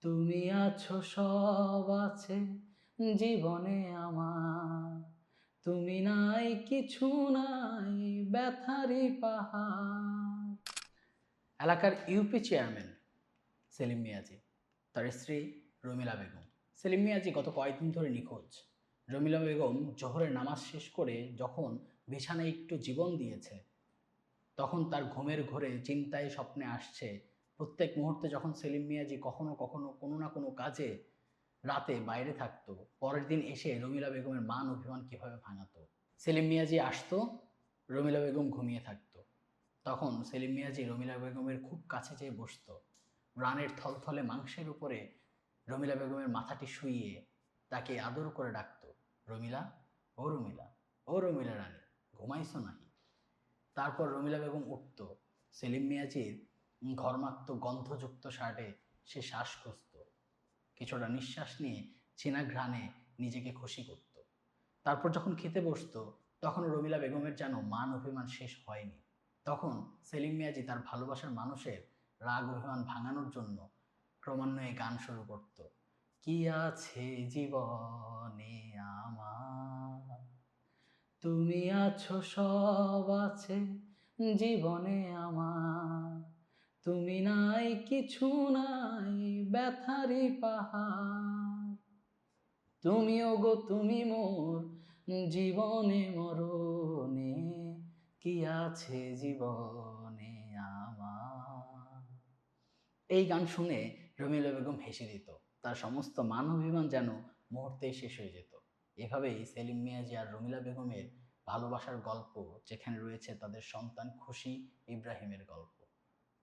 তুমি আছো সব আছে জীবনে আমার, তুমি নাই কিছু নাই ব্যথারি পাহাড়। এলাকার ইউপি চেয়ারম্যান সেলিম মিয়াজি, তার স্ত্রী রমিলা বেগম। সেলিম মিয়াজি গত কয়েকদিন ধরে নিখোঁজ। রমিলা বেগম জোহরের নামাজ শেষ করে যখন বিছানায় একটু জীবন দিয়েছে, তখন তার ঘুমের ঘোরে চিন্তায় স্বপ্নে আসছে প্রত্যেক মুহূর্তে যখন সেলিম মিয়াজি কখনো কখনো কোনো না কোনো কাজে রাতে বাইরে থাকতো, পরের দিন এসে রমিলা বেগমের মান অভিমান কিভাবে ভাঙাতো। সেলিম মিয়াজি আসতো, রমিলা বেগম ঘুমিয়ে থাকতো। তখন সেলিম মিয়াজি রমিলা বেগমের খুব কাছে যেয়ে বসতো, রানের থলথলে মাংসের উপরে রমিলা বেগমের মাথাটি শুইয়ে তাকে আদর করে ডাকতো, রমিলা, ও রমিলা, ও রমিলা রানী, ঘুমাইছো নাকি? তারপর রমিলা বেগম উঠত। সেলিম মিয়াজির ঘর্মাক্ত গন্ধযুক্ত শার্টে সে শ্বাস খুঁজত, কিছুটা নিঃশ্বাস নিয়ে চেনা ঘ্রাণে নিজেকে খুশি করত। তারপর যখন খেতে বসতো, তখন রমিলা বেগমের যেন মান অভিমান শেষ হয়নি। তখন সেলিম মিয়াজি তার ভালোবাসার মানুষের রাগ অভিমান ভাঙানোর জন্য ক্রমান্বয়ে গান শুরু করত। কি আছে জীবনে আমার, তুমি আছো সব আছে জীবনে আমার, তুমি নাই কিছু নাই ব্যথারি পাহাড়। তুমিও গো তুমি মোর জীবনে মরণে, কি আছে জীবনে আমার। এই গান শুনে রমিলা বেগম হেসে দিত, তার সমস্ত মান অভিমান যেন মুহূর্তেই শেষ হয়ে যেত। এভাবেই সেলিম মিয়াজি আর রমিলা বেগমের ভালোবাসার গল্প, যেখানে রয়েছে তাদের সন্তান খুশি ইব্রাহিমের গল্প।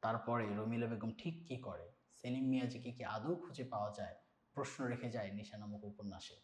তারপরে রমিলা বেগম ঠিক কী করে, সেলিম মিয়াজিকে কি আদৌ খুঁজে পাওয়া যায়, প্রশ্ন রেখে যায় নিশা নামক উপন্যাসে।